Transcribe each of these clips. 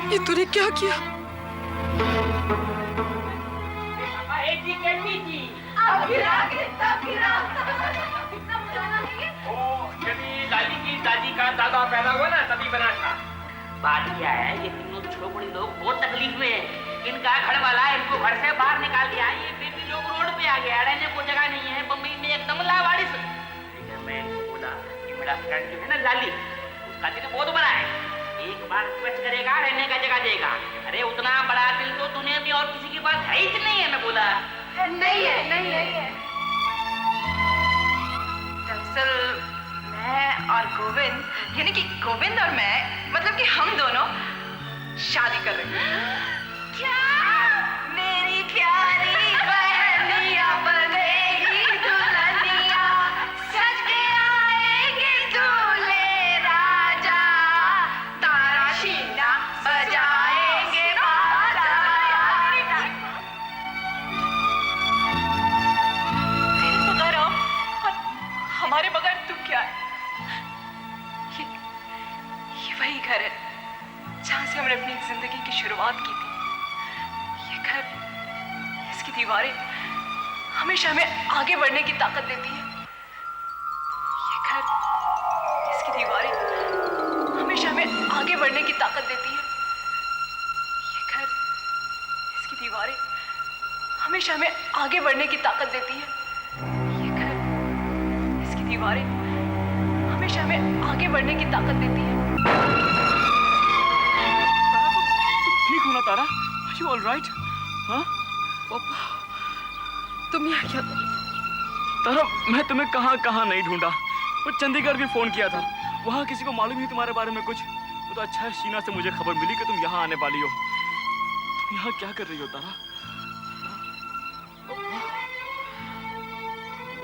ये तूने क्या किया? लाली की दादी का दादा पैदा हुआ ना तभी बना था। बात क्या है, ये तीनों छोकरी लोग बहुत तकलीफ में है। इनका घर वाला इनको घर से बाहर निकाल दिया। ये बेटी लोग रोड पे आ गया, रहने को जगह नहीं है। बम्बई में एकदम लावारिस। मैं बोला कि मेरा फ्रेंड जो है ना लाली, उसका दिल बहुत बड़ा है। एक बार रिक्वेस्ट करेगा, रहने का जगह देगा। अरे उतना बड़ा दिल तो दुनिया में और किसी के पास है ही नहीं है। मैं बोला नहीं है। दरअसल मैं और गोविंद, यानी कि गोविंद और मैं, मतलब कि हम दोनों शादी कर रहे हैं। क्या? मेरी प्यारी बहनिया बनेगी दुल्हनिया, सज के आएंगे दूल्हे राजा, तारा शीना बजाएंगे बाजा। तेरे बगैर हम और हमारे बगैर तू क्या है? ये वही घर है जहां से हमने अपनी जिंदगी की शुरुआत की थी। ये घर, इसकी दीवारें हमेशा हमें आगे बढ़ने की ताकत देती है। ये घर, इसकी दीवारें हमेशा हमें आगे बढ़ने की ताकत देती है। ये घर, इसकी दीवारें हमेशा हमें आगे बढ़ने की ताकत देती है। ये घर, इसकी दीवारें हमेशा हमें आगे बढ़ने की ताकत देती है। ठीक हो ना तारा? Are you all right? हाँ? पापा, तुम यहाँ क्या कर? तारा, मैं तुम्हें कहाँ नहीं ढूंढा। वो चंडीगढ़ भी फोन किया था, वहाँ किसी को मालूम ही तुम्हारे बारे में कुछ। वो तो अच्छा है, शीना से मुझे खबर मिली कि तुम यहाँ आने वाली हो। तुम यहाँ क्या कर रही हो तारा?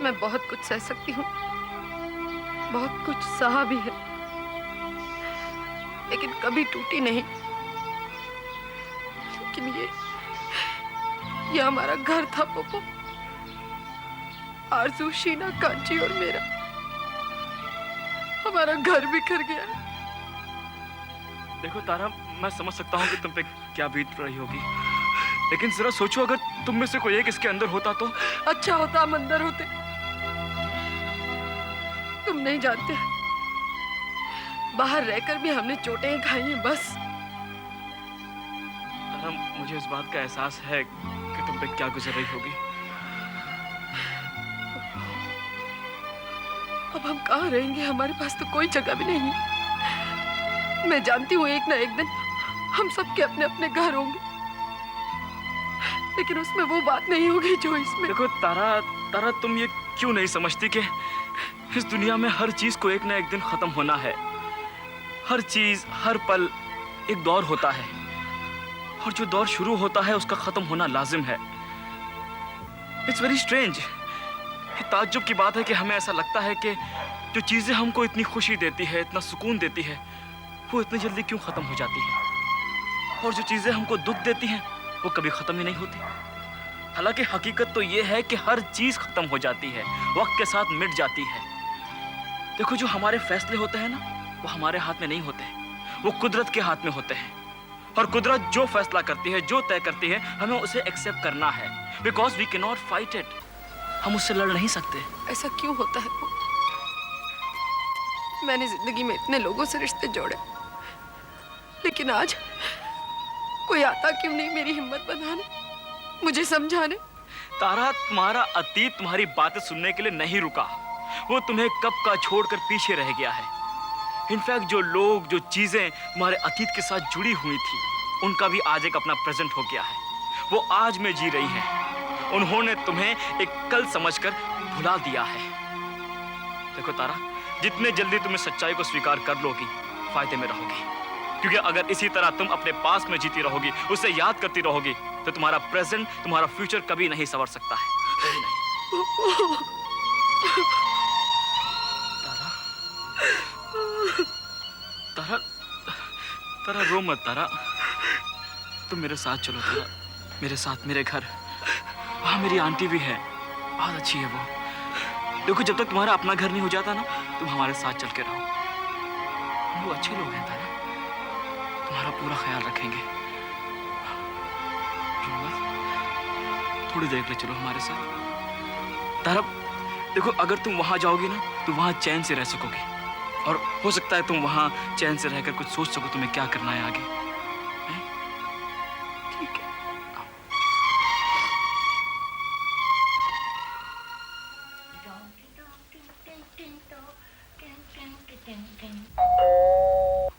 मैं बहुत कुछ सह सकती हूँ, बहुत कुछ सहा भी है, लेकिन कभी टूटी नहीं। लेकिन ये हमारा घर था पापा। आरज़ू, शीना, कांची और मेरा, हमारा घर बिखर गया। देखो तारा, मैं समझ सकता हूँ कि तुम पे क्या बीत रही होगी, लेकिन जरा सोचो, अगर तुम में से कोई एक इसके अंदर होता तो? अच्छा होता हम अंदर होते। तुम नहीं जानते, बाहर रहकर भी हमने चोटें खाई हैं बस। तारा, मुझे इस बात का एहसास है कि तुम पे क्या गुजर रही होगी। अब हम कहाँ रहेंगे? हमारे पास तो कोई जगह भी नहीं है। मैं जानती हूँ एक ना एक दिन हम सबके अपने अपने घर होंगे, लेकिन उसमें वो बात नहीं होगी जो इसमें। देखो तारा, तुम ये क्यों नहीं समझती कि इस दुनिया में हर चीज को एक ना एक दिन खत्म होना है। हर चीज, हर पल एक दौर होता है, और जो दौर शुरू होता है उसका खत्म होना लाजिम है। It's very strange. ये ताज्जुब की बात है कि हमें ऐसा लगता है कि जो चीजें हमको इतनी खुशी देती है, इतना सुकून देती है, वो इतनी जल्दी क्यों खत्म हो जाती है, और जो चीजें हमको दुख देती हैं वो कभी खत्म ही नहीं होती। हालांकि हकीकत तो ये है कि हर चीज खत्म हो जाती है, वक्त के साथ मिट जाती है। देखो, जो हमारे फैसले होते हैं ना, वो हमारे हाथ में नहीं होते, वो कुदरत के हाथ में होते हैं। और कुदरत जो फैसला करती है, जो तय करती है, हमें उसे एक्सेप्ट करना है, because we can not fight it. हम उससे लड़ नहीं सकते। ऐसा क्यों होता है? मैंने जिंदगी में इतने लोगों से रिश्ते जोड़े, लेकिन आज कोई आता क्यों नहीं मेरी हिम्मत बनाने, मुझे समझाने? तारा, तुम्हारा अतीत तुम्हारी बातें सुनने के लिए नहीं रुका, वो तुम्हें कब का छोड़कर पीछे रह गया है। इनफैक्ट जो लोग, जो चीजें तुम्हारे अतीत के साथ जुड़ी हुई थी, उनका भी आज एक अपना प्रेजेंट हो गया है। वो आज में जी रही हैं। उन्होंने तुम्हें एक कल समझकर भुला दिया है। देखो तारा, जितने जल्दी तुम इस सच्चाई को स्वीकार कर लोगी, फायदे में रहोगी। क्योंकि अगर इसी तरह तुम अपने पास में जीती रहोगी, उसे याद करती रहोगी, तो तुम्हारा प्रेजेंट, तुम्हारा फ्यूचर कभी नहीं संवर सकता है। कभी नहीं। तारा, तारा, तारा रो मत तारा। तुम मेरे साथ चलो तारा, मेरे साथ मेरे घर। वहाँ मेरी आंटी भी है, बहुत अच्छी है वो। देखो जब तक तुम्हारा अपना घर नहीं हो जाता ना, तुम हमारे साथ चल के रहो। हम लोग अच्छे लोग हैं तारा, तुम्हारा पूरा ख्याल रखेंगे। थोड़ी देर के लिए चलो हमारे साथ तारा। देखो अगर तुम वहां जाओगी ना, तो वहां चैन से रह सकोगी, और हो सकता है तुम वहां चैन से रहकर कुछ सोच सको तुम्हें क्या करना है आगे। ठीक है।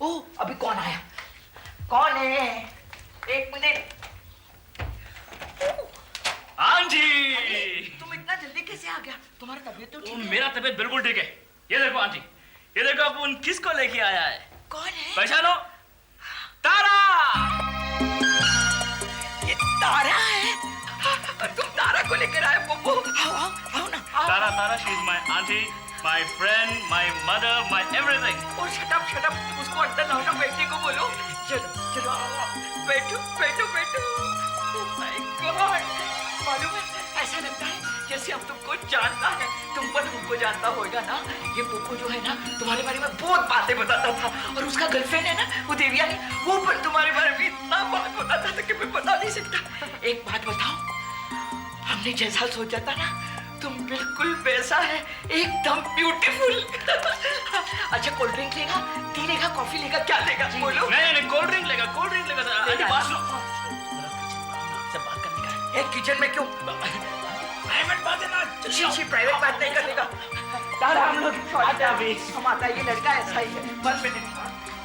ओ, अभी कौन आया? कौन है? एक मिनट। हाँ जी। तुम इतना जल्दी कैसे आ गया? तुम्हारा तबीयत तो ठीक है? मेरा तबीयत बिल्कुल ठीक है। ये देखो आंटी, ये देखो अपन किसको लेके आया है। कौन है? पहचानो? तारा। ये तारा है? तुम तारा को लेकर आए पप्पू? आओ ना। Tara, Tara, she is my aunty, my friend, my mother, my everything. और शट अप, उसको अंदर लाओ ना, बैठने को बोलो। चलो चलो आओ, बैठो बैठो बैठो। ओह माय गॉड, मालूम है ऐसा लगता है जैसे हम तुमको जानता है, तुम पर हमको जानता होगा ना। ये पोपो जो है ना, तुम्हारे बारे में बहुत बातें बताता था, और उसका गर्लफ्रेंड है ना वो देवयानी, वो पर तुम्हारे बारे में इतना बात बताता था कि मैं बता नहीं सकता। एक बात बताओ, हमने जैसा सोचा था ना, तुम बिल्कुल वैसा है, एकदम ब्यूटीफुल। अच्छा कोल्ड ड्रिंक लेगा, टी लेगा, कॉफी लेगा, क्या लेगा बोलो? नहीं, कोल्ड ड्रिंक लेगा, कोल्ड ड्रिंक लेगा। आंटी बात सुनो। बात करने का है। किचन में क्यों? प्राइवेट बात है ना। शी प्राइवेट बात नहीं करेगा। तारा हम लोग आता है, ये लड़का ऐसा ही है। 1 मिनट,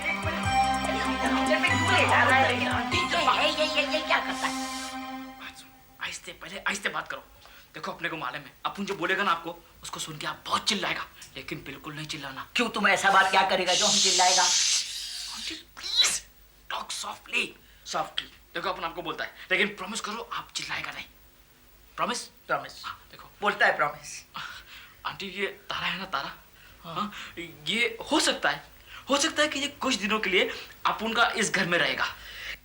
1 मिनट। किचन में क्यों ले जा रहा है? ये क्या करता है? आहिस्ते, पहले आहिस्ते बात करो। देखो अपने को मालूम है, अपन जो बोलेगा ना आपको, उसको सुन के आप बहुत चिल्लाएगा, लेकिन बिल्कुल नहीं चिल्लाना। क्यों, तुम ऐसा बात क्या करेगा जो हम चिल्लाएगा? Aunty please talk softly. Softly. देखो अपन आपको बोलता है, लेकिन प्रॉमिस करो आप चिल्लाएगा नहीं। प्रॉमिस? प्रॉमिस। देखो बोलता है प्रॉमिस। आंटी ये तारा है ना, तारा, हाँ, ये हो सकता है कि ये कुछ दिनों के लिए आप उनका इस घर में रहेगा।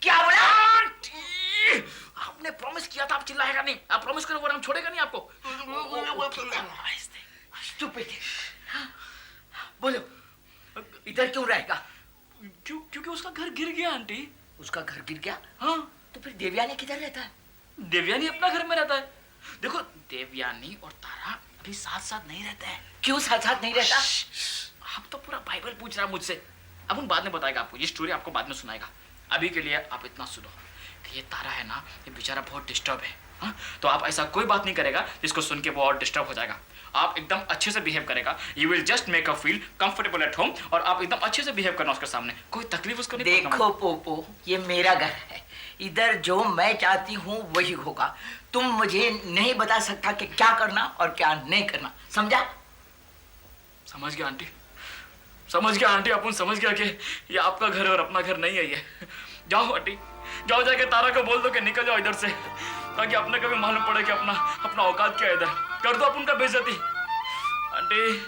क्या बोला? आंटी, आपने प्रॉमिस किया था आप चिल्लाएगा नहीं। आप प्रॉमिस करो, वरना हम छोड़ेगा नहीं आपको। Stupid. बोलो, इधर क्यों रहेगा? क्योंकि उसका घर गिर गया आंटी। उसका घर गिर गया? हाँ। तो फिर देवयानी किधर रहता है? देवयानी अपना घर में रहता है। देखो देवयानी और तारा अभी साथ साथ नहीं रहते हैं। क्यों साथ साथ नहीं रहता? आप तो पूरा बाइबल पूछ रहा है मुझसे। अब उन बाद में बताएगा आपको, ये स्टोरी आपको बाद में सुनाएगा। अभी के लिए आप इतना सुनो कि ये तारा है ना, ये बेचारा बहुत डिस्टर्ब है। हाँ? तो आप ऐसा कोई बात नहीं करेगा जिसको सुन के वो और डिस्टर्ब हो जाएगा। आप एकदम अच्छे से बिहेव करेगा। You will just make a feel comfortable at home, और आप एकदम अच्छे से बिहेव करना उसके सामने, कोई तकलीफ उसको नहीं। देखो पोपो, ये मेरा घर है, इधर जो मैं चाहती हूँ वही होगा। तुम मुझे नहीं बता सकता कि क्या करना और क्या नहीं करना, समझा? समझ गया आंटी, समझ गया आंटी। अपन समझ गया कि ये आपका घर है और अपना घर नहीं है ये। जाओ आंटी, जाओ, जाके तारा को बोल दो कि निकल जाओ इधर से, ताकि अपने को भी मालूम पड़े कि अपना औकात क्या है इधर। कर दो अपन का बेइज्जती। आंटी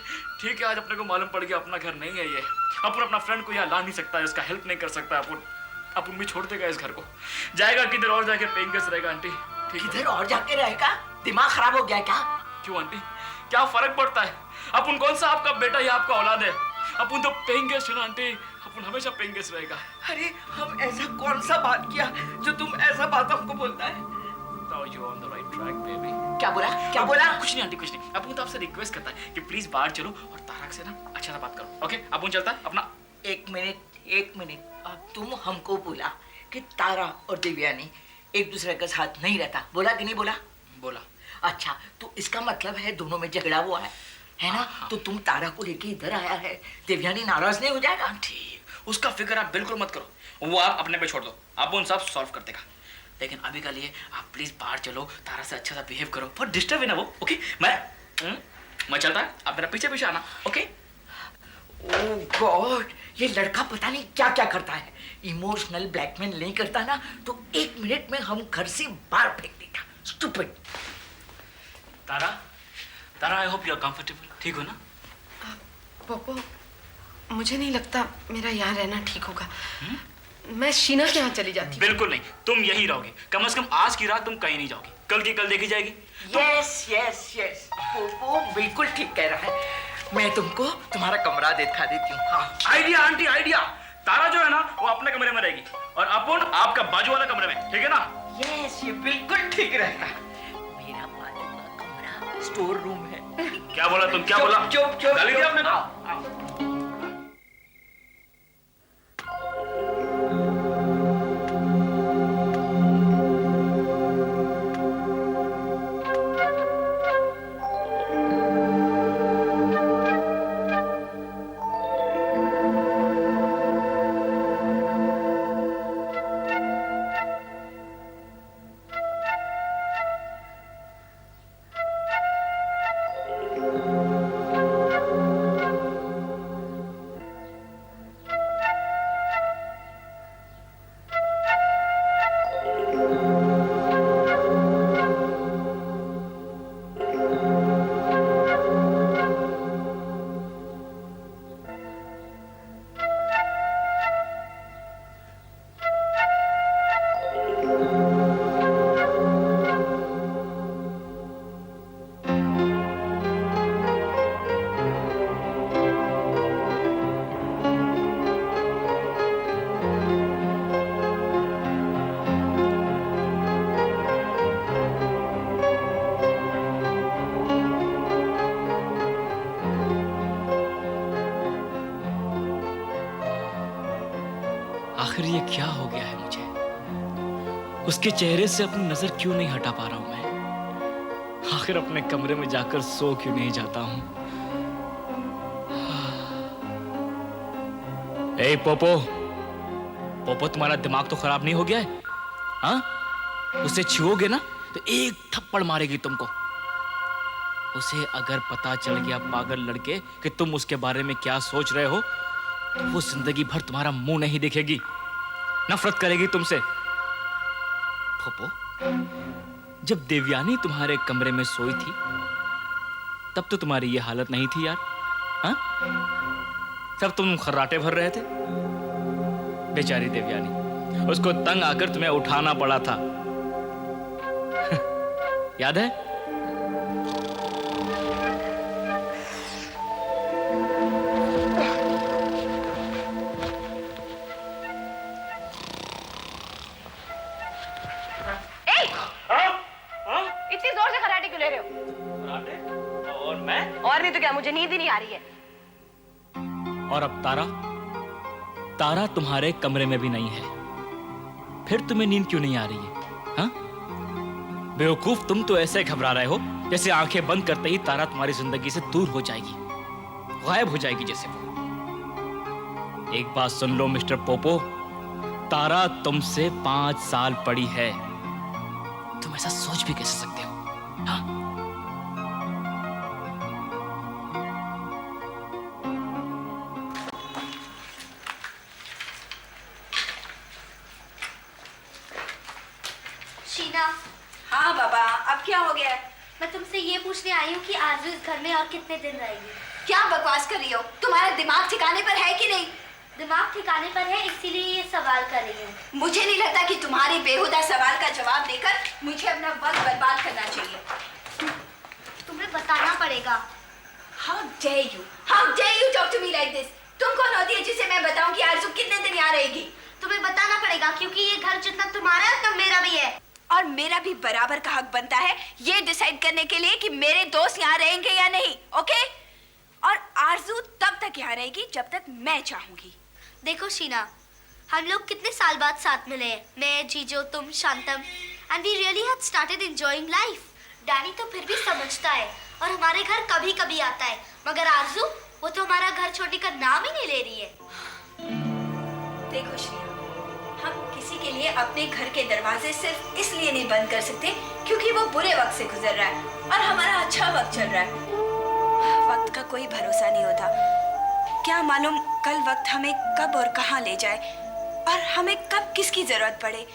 ठीक है, आज अपने को मालूम पड़ गया अपना घर नहीं है ये। अपन अपना फ्रेंड को यहाँ ला नहीं सकता है, उसका हेल्प नहीं कर सकता। अपन भी छोड़ देगा इस घर को, जाएगा किधर और जाके पेइंग गेस्ट रहेगा आंटी। ठीक है? किधर और जाके रहेगा? दिमाग खराब हो गया क्या? क्यों आंटी, क्या फर्क पड़ता है? अपन कौन सा आपका बेटा या आपका औलाद है? अपन तो पेइंग गेस्ट है ना आंटी, अपन हमेशा पेइंग गेस्ट रहेगा। अरे हम ऐसा कौन सा बात किया जो तुम ऐसा बात हमको बोलता है? Now you're on the right track, baby. क्या बोला? क्या बोला? कुछ नहीं आंटी, कुछ नहीं। अपन तो आपसे रिक्वेस्ट करता है कि प्लीज बाहर चलो और तारक से ना अच्छा सा बात करो। ओके, अपन चलता है अपना। एक मिनट। तुम हमको बोला कि तारा और देवयानी एक दूसरे के साथ नहीं रहता, बोला कि नहीं बोला? बोला। अच्छा, तो इसका मतलब है दोनों में झगड़ा हुआ है ना? हाँ। तो तुम तारा को लेके इधर आया है, देवयानी नाराज नहीं हो जाएगा? आंटी उसका फिक्र आप बिल्कुल मत करो, वो आप अपने पे छोड़ दो, आप उन सब सॉल्व कर देगा। लेकिन अभी के लिए आप प्लीज बाहर चलो, तारा से अच्छा सा बिहेव करो। बहुत डिस्टर्ब है ना वो। ओके, मैं चलता है, आप मेरा पीछे पीछे आना। ओके ओह गॉड, ये लड़का पता नहीं क्या क्या करता है। इमोशनल ब्लैकमेल नहीं करता ना तो 1 मिनट में हम घर से बाहर फेंक देता। Stupid. Tara, Tara, I hope you are comfortable. ठीक हो ना? पोपो, मुझे नहीं लगता मेरा यहाँ रहना ठीक होगा। मैं शीना के यहाँ चली जाती। बिल्कुल नहीं, तुम यही रहोगे। कम से कम आज की रात तुम कहीं नहीं जाओगी। कल की कल देखी जाएगी। यस यस यस, पोपो बिल्कुल ठीक कह रहा है। मैं तुमको तुम्हारा कमरा दिखा देती हूँ। हाँ। Idea aunty, idea. तारा जो है ना वो अपने कमरे में रहेगी और अपुन आपका बाजू वाला कमरे में, ठीक है ना? यस, ये बिल्कुल ठीक रहेगा। मेरा बाजू का कमरा स्टोर रूम है। क्या बोला तुम? क्या बोला? चुप चुप। गाली दिया आपने तो? आखिर ये क्या हो गया है मुझे? उसके चेहरे से अपनी नजर क्यों नहीं हटा पा रहा हूं मैं? आखिर अपने कमरे में जाकर सो क्यों नहीं जाता हूं? ए पोपो, पोपो, तुम्हारा दिमाग तो खराब नहीं हो गया है? हाँ? उसे छुओगे ना तो एक थप्पड़ मारेगी तुमको। उसे अगर पता चल गया पागल लड़के कि तुम उसके बारे में क्या सोच रहे हो तो वो जिंदगी भर तुम्हारा मुंह नहीं देखेगी, नफरत करेगी तुमसे। पोपो, जब देवयानी तुम्हारे कमरे में सोई थी तब तो तुम्हारी ये हालत नहीं थी यार। हाँ? तब तुम खर्राटे भर रहे थे। बेचारी देवयानी, उसको तंग आकर तुम्हें उठाना पड़ा था। याद है? इतनी जोर से खराटे क्यों ले रहे हो? और मैं? और नहीं तो क्या, मुझे नींद ही नहीं आ रही है। और अब तारा, तारा तुम्हारे कमरे में भी नहीं है, फिर तुम्हें नींद क्यों नहीं आ रही है? हाँ? बेवकूफ, तुम तो ऐसे घबरा रहे हो जैसे आंखें बंद करते ही तारा तुम्हारी जिंदगी से दूर हो जाएगी, गायब हो जाएगी जैसे वो। एक बात सुन लो मिस्टर पोपो, तारा तुमसे 5 साल बड़ी है। तुम ऐसा सोच भी कैसे सकते हो? हाँ? शीना। हाँ बाबा, अब क्या हो गया? मैं तुमसे ये पूछने आई हूँ कि आरज़ू इस घर में और कितने दिन रहेगी? क्या बकवास कर रही हो? तुम्हारा दिमाग ठिकाने पर है कि नहीं? दिमाग ठिकाने पर है, इसीलिए ये सवाल कर रही हूँ। मुझे नहीं लगता कि तुम्हारी बेहुदा सवाल का जवाब देकर मुझे अपना वक्त बर्बाद करना चाहिए। तुम्हें बताना पड़ेगा। How dare you? How dare you talk to me like this? तुम कौन होती है जिसे मैं बताऊं कि आरज़ू कितने दिन यहाँ रहेगी? तुम्हें बताना पड़ेगा क्योंकि ये घर जितना तुम्हारा है उतना मेरा भी है। और मेरा भी बराबर का हक बनता है ये डिसाइड करने के लिए कि मेरे दोस्त यहाँ रहेंगे या नहीं, ओके? और आरज़ू तब तक यहाँ रहेगी जब तक मैं चाहूंगी। देखो शीना, हम लोग कितने साल बाद साथ मिले हैं, मैं, जीजो, तुम, Shantam, and we really had started enjoying life. Danny तो फिर भी समझता है और हमारे घर कभी कभी आता है, मगर आरज़ू, वो तो हमारा घर छोड़ने का नाम ही नहीं ले रही है। देखो श्रेया, हम किसी के लिए अपने घर के दरवाजे सिर्फ इसलिए नहीं बंद कर सकते क्योंकि वो बुरे वक्त से गुजर रहा है और हमारा अच्छा वक्त चल रहा है। वक्त का कोई भरोसा नहीं होता, क्या मालूम कल वक्त हमें कब और कहाँ ले जाए और हमें कब किसकी जरूरत पड़े।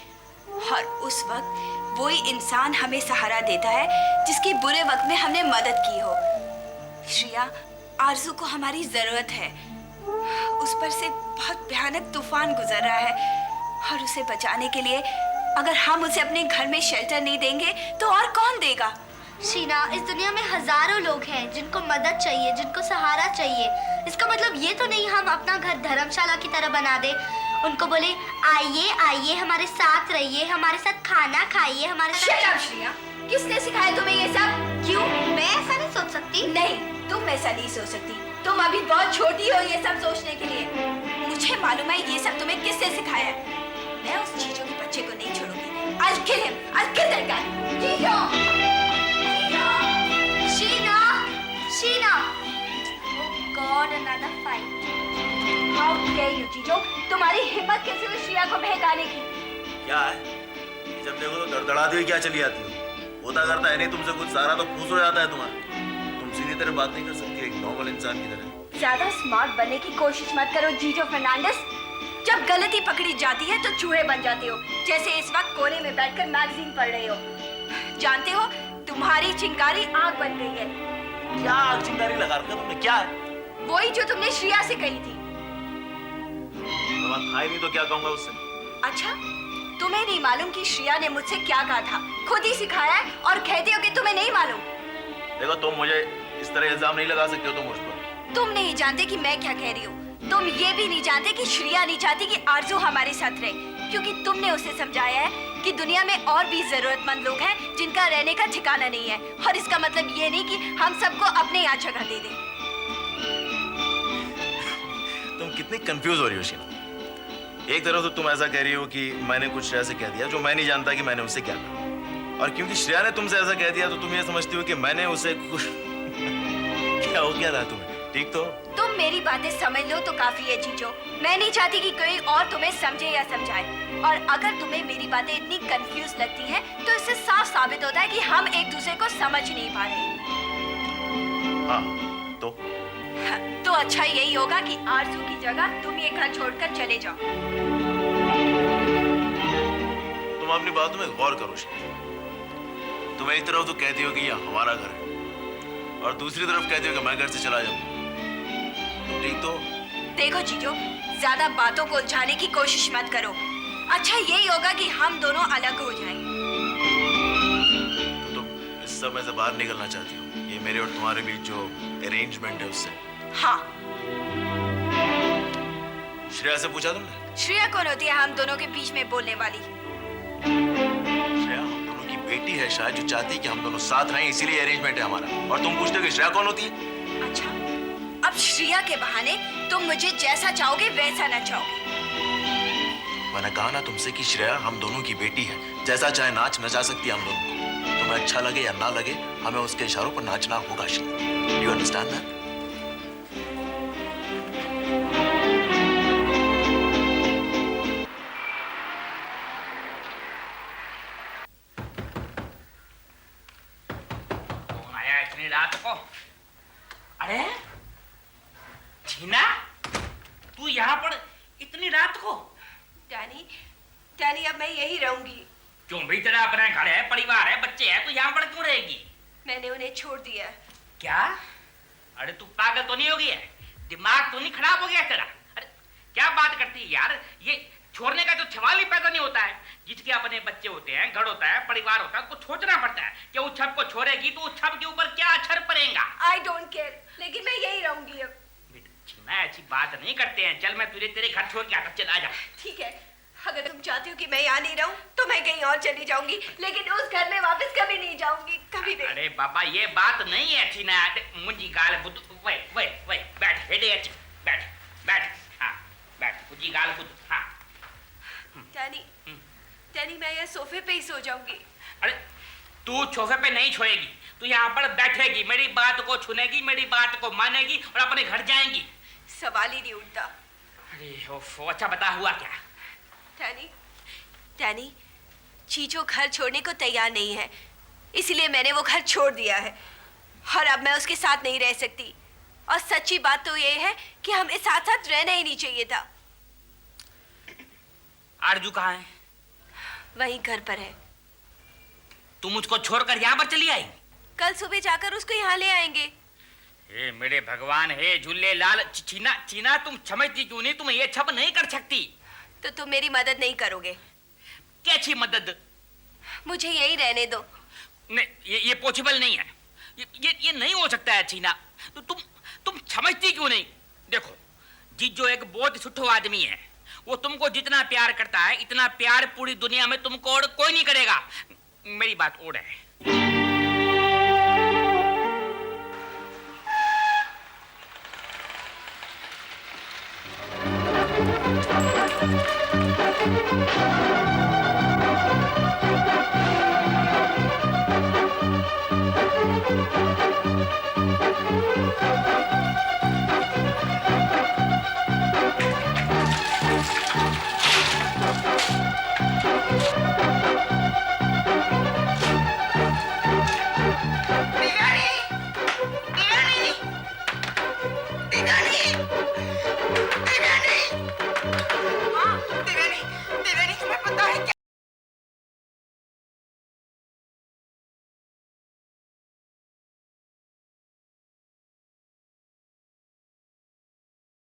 और उस वक्त वही इंसान हमें सहारा देता है जिसकी बुरे वक्त में हमने मदद की हो। श्रेया, आरजू को हमारी जरूरत है। उस पर से बहुत भयानक तूफान गुजर रहा है और उसे बचाने के लिए अगर हम उसे अपने घर में शेल्टर नहीं देंगे तो और कौन देगा। शीना, इस दुनिया में हजारों लोग हैं जिनको मदद चाहिए, जिनको सहारा चाहिए। इसका मतलब ये तो नहीं हम अपना घर धर्मशाला की तरह बना दे, उनको बोले आइए आइए हमारे साथ रहिए, हमारे साथ खाना खाइए, हमारे साथ। श्रेया, किसने सिखाया तुम्हें ये सब? क्यों? मैं ऐसा नहीं सोच सकती। नहीं, तुम ऐसा नहीं सोच सकती। तुम अभी बहुत छोटी हो ये सब सोचने के लिए। मुझे मालूम है ये सब तुम्हें किसने सिखाया है। मैं उस चीजों के बच्चे को नहीं छोड़ूंगी। I'll kill him. I'll kill that guy. जीजो! Sheena, Sheena. Oh God, another fight. How dare you, जीजो? तुम्हारी हिम्मत कैसे हुई श्रेया को बहकाने की? क्या है? जब देखो तो धड़धड़ाती हुई क्या चली आती हो? होता करता है नहीं तुमसे कुछ, सारा तो फूस हो जाता है तुम्हारा। तुम सीधी तरह बात नहीं कर सकती एक नॉर्मल इंसान की तरह। ज्यादा स्मार्ट बनने की कोशिश मत करो जीजो फर्नांडिस। जब गलती पकड़ी जाती है तो चूहे बन जाते हो, जैसे इस वक्त कोने में बैठकर मैगजीन पढ़ रहे हो। जानते हो तुम्हारी चिंगारी आग बन गई है। क्या आग चिंगारी लगा रखा तुमने? क्या है? वही जो तुमने श्रेया से कही थी। था ही नहीं तो क्या कहूंगा उससे? अच्छा, तुम्हें नहीं मालूम कि श्रेया ने मुझसे क्या कहा था? खुद ही सिखाया है और कहते हो कि तुम्हें नहीं मालूम। देखो तुम मुझे इस तरह इल्जाम नहीं लगा सकते हो तुम मुझ पर। तुम नहीं जानते कि मैं क्या कह रही हूँ। तुम ये भी नहीं जानते कि श्रेया नहीं चाहती कि आरजू हमारे साथ रहे, क्योंकि तुमने उसे समझाया है कि दुनिया में और भी जरूरतमंद लोग हैं जिनका रहने का ठिकाना नहीं है। और इसका मतलब ये नहीं कि हम सबको अपने यहाँ जगह दे दें। तुम कितनी कंफ्यूज हो रही हो शीना। एक तरफ तो तुम ऐसा कह रही हो कि मैंने कुछ श्रेया से कह दिया जो मैं नहीं जानता कि मैंने उससे क्या कहा, और क्योंकि श्रेया ने तुमसे ऐसा कह दिया तो तुम ये समझती हो कि मैंने उसे कुछ क्या हो गया था तुम्हें? ठीक तो तुम मेरी बातें समझ लो तो काफी है जीजो। मैं नहीं चाहती कि कोई और तुम्हें समझे या समझाए। और अगर तुम्हें मेरी बातें इतनी कंफ्यूज लगती हैं तो इससे साफ साबित होता है कि हम एक दूसरे को समझ नहीं पा रहे। हाँ तो अच्छा यही होगा कि आरजू की जगह तुम ये घर छोड़कर चले जाओ। तुम अपनी बातों में गौर करो शीना। तुम एक तरफ तो कहती हो कि यह हमारा घर है और दूसरी तरफ कहती हो कि मैं घर से चला जाऊं। ठीक तो देखो जीजो, ज्यादा बातों को उलझाने की कोशिश मत करो। अच्छा यही होगा कि हम दोनों अलग हो जाएं। तो तुम इस समय से बाहर निकलना चाहती हो? ये मेरे और तुम्हारे बीच जो अरेंजमेंट है उससे? हाँ। श्रेया से पूछा तुमने? श्रेया कौन होती है हम दोनों के बीच में बोलने वाली? श्रेया हम दोनों की बेटी है शायद, जो चाहती है कि हम दोनों साथ रहें, इसीलिए अरेंजमेंट है हमारा। और तुम पूछते हो कि श्रेया कौन होती है? अच्छा, अब श्रेया के बहाने तुम मुझे जैसा चाहोगे वैसा ना चाहोगे। मैंने कहा ना तुमसे कि श्रेया हम दोनों की बेटी है, जैसा चाहे नाच नचा सकती है हम दोनों को। तुम्हें अच्छा लगे या ना लगे हमें उसके इशारों पर नाचना होगा। Shreya, you understand that? इतनी रात को? अरे छीना, तू यहाँ पर इतनी रात को? डैनी अब मैं यही रहूंगी। क्यों भाई? तेरा अपना घर है, परिवार है, बच्चे हैं, तू यहाँ पर क्यों रहेगी? मैंने उन्हें छोड़ दिया। क्या? अरे तू पागल तो नहीं हो गई है? दिमाग तो नहीं खराब हो गया तेरा? अरे क्या बात करती है यार, ये छोड़ने का तो सवाल ही पैदा नहीं होता है। जिसके अपने बच्चे होते हैं, घर होता है, परिवार होता है, उसको सोचना पड़ता है कि उस छब को छोड़ेगी तो उस छब के ऊपर क्या असर पड़ेगा। आई डोंट केयर, लेकिन मैं यही रहूंगी अब। बेटा ऐसी बात नहीं करते हैं। चल मैं तुझे तेरे घर छोड़ के आता, चला जा। ठीक है, अगर तुम चाहते हो कि मैं यहाँ नहीं रहूं तो मैं कहीं और चली जाऊंगी, लेकिन उस घर में वापस कभी नहीं जाऊंगी, कभी नहीं। अरे बाबा ये बात नहीं है थी ना, मुझी गाल बुद्ध। वे बैठ, हेडे अच्छी बैठ बैठ, हाँ बैठ, मुझी गाल बुद्ध। हाँ डैनी मैं यहाँ सोफे पे ही सो जाऊंगी। अरे तू सोफे पे नहीं सोएगी, तू यहाँ पर बैठेगी, मेरी बात को सुनेगी, मेरी बात को मानेगी और अपने घर जाएंगी। सवाल ही नहीं उठता। अरे ओफो, अच्छा बता हुआ क्या? डैनी चीचो घर छोड़ने को तैयार नहीं है, इसलिए मैंने वो घर छोड़ दिया है और अब मैं उसके साथ नहीं रह सकती। और सच्ची बात तो ये है कि हमें साथ साथ रहना ही नहीं चाहिए था। आरजू कहाँ है? वही घर पर है। तुम मुझको छोड़कर यहाँ पर चली आई? कल सुबह जाकर उसको यहाँ ले आएंगे। हे मेरे भगवान, हे झूले लाल। चीना चीना, तुम समझती क्यों नहीं? तुम ये सब नहीं कर सकती। तो तुम मेरी मदद नहीं करोगे? कैसी मदद? मुझे यही रहने दो। नहीं, ये पॉसिबल नहीं है। ये नहीं हो सकता है चीना। तो तुम समझती क्यों नहीं? देखो, जीजो एक बहुत सुठो आदमी है। वो तुमको जितना प्यार करता है, इतना प्यार पूरी दुनिया में तुमको और कोई नहीं करेगा। मेरी बात और है।